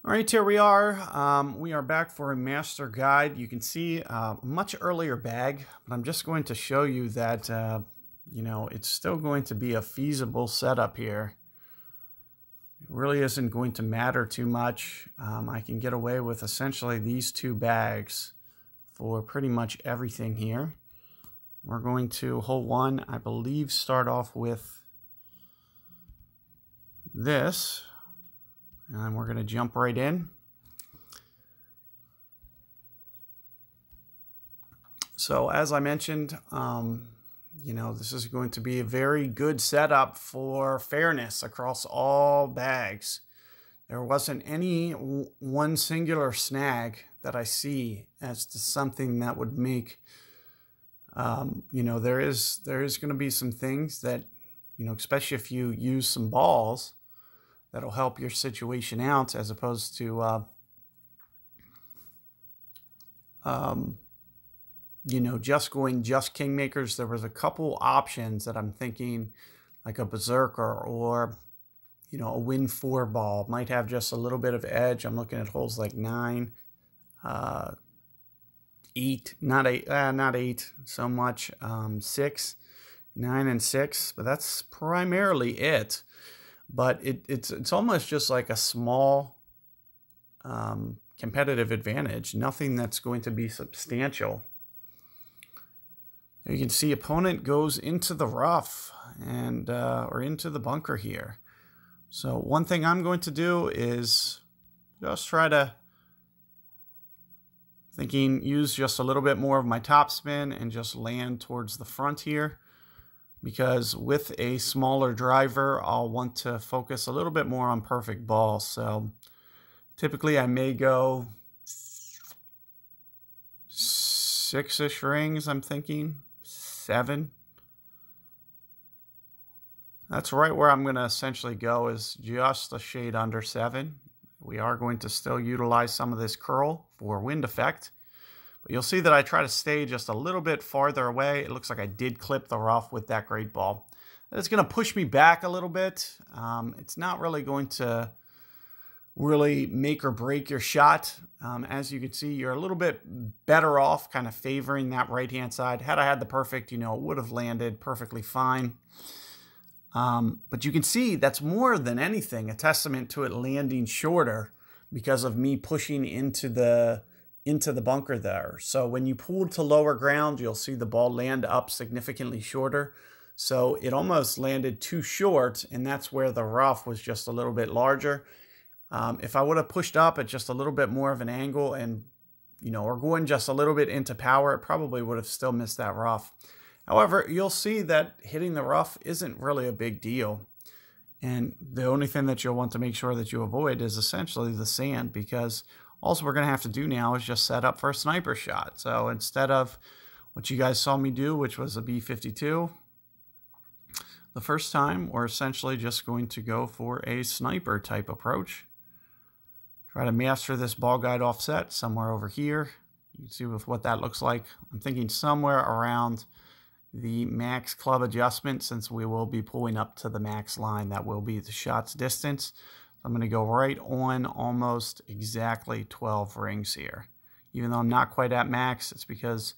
All right, here we are. We are back for a master guide. You can see a much earlier bag, but I'm just going to show you that, it's still going to be a feasible setup here. It really isn't going to matter too much. I can get away with essentially these two bags for pretty much everything here. We're going to hole one, I believe, start off with this. And we're going to jump right in. So as I mentioned, this is going to be a very good setup for fairness across all bags. There wasn't any one singular snag that I see as to something that would make, there is going to be some things that, especially if you use some balls, that'll help your situation out as opposed to, just kingmakers. There was a couple options that I'm thinking, like a berserker or, a win 4 ball might have just a little bit of edge. I'm looking at holes like 9, 8, not 8 so much, 6, 9 and 6, but that's primarily it. But it's almost just like a small competitive advantage, nothing that's going to be substantial. You can see opponent goes into the rough and or into the bunker here. So one thing I'm going to do is just try to use just a little bit more of my topspin and just land towards the front here. Because with a smaller driver, I'll want to focus a little bit more on perfect ball. So typically I may go 6-ish rings, I'm thinking, 7. That's right where I'm going to essentially go, is just a shade under 7. We are going to still utilize some of this curl for wind effect. But you'll see that I try to stay just a little bit farther away. It looks like I did clip the rough with that great ball. It's going to push me back a little bit. It's not really going to really make or break your shot. As you can see, you're a little bit better off kind of favoring that right-hand side. Had I had the perfect, it would have landed perfectly fine. But you can see that's more than anything a testament to it landing shorter because of me pushing into the bunker there. So when you pull to lower ground, you'll see the ball land up significantly shorter. So it almost landed too short, and that's where the rough was just a little bit larger. If I would have pushed up at just a little bit more of an angle and, or going just a little bit into power, it probably would have still missed that rough. However, you'll see that hitting the rough isn't really a big deal. And the only thing that you'll want to make sure that you avoid is essentially the sand, because all we're going to have to do now is just set up for a sniper shot. So instead of what you guys saw me do, which was a B-52, the first time, we're essentially just going to go for a sniper type approach. Try to master this ball guide offset somewhere over here. You can see with what that looks like. I'm thinking somewhere around the max club adjustment, since we will be pulling up to the max line. That will be the shot's distance. I'm going to go right on almost exactly 12 rings here. Even though I'm not quite at max, it's because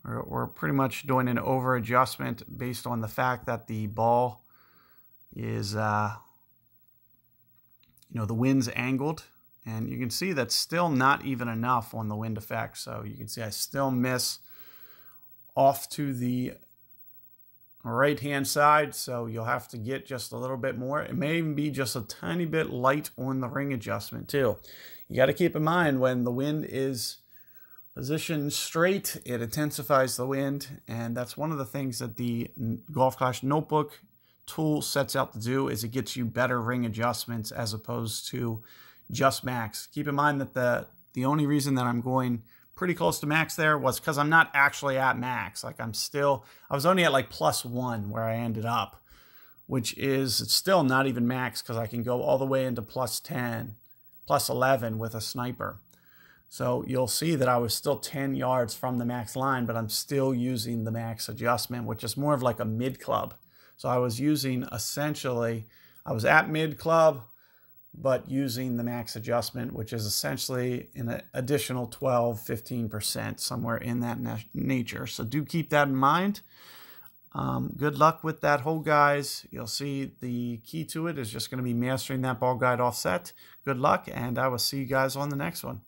we're pretty much doing an over adjustment based on the fact that the ball is, the wind's angled. And you can see that's still not even enough on the wind effect. So you can see I still miss off to the right-hand side, so you'll have to get just a little bit more. It may even be just a tiny bit light on the ring adjustment too. You got to keep in mind, when the wind is positioned straight, it intensifies the wind, and that's one of the things that the Golf Clash Notebook tool sets out to do, is it gets you better ring adjustments as opposed to just max. Keep in mind that the only reason that I'm going pretty close to max there was because I'm not actually at max. Like I was only at like +1 where I ended up, which is, it's still not even max, because I can go all the way into +10, +11 with a sniper. So you'll see that I was still 10 yards from the max line, but I'm still using the max adjustment, which is more of like a mid club. So I was using essentially, I was at mid club, but using the max adjustment, which is essentially an additional 12-15%, somewhere in that nature. So do keep that in mind. Good luck with that hole, guys. You'll see the key to it is just going to be mastering that ball guide offset. Good luck, and I will see you guys on the next one.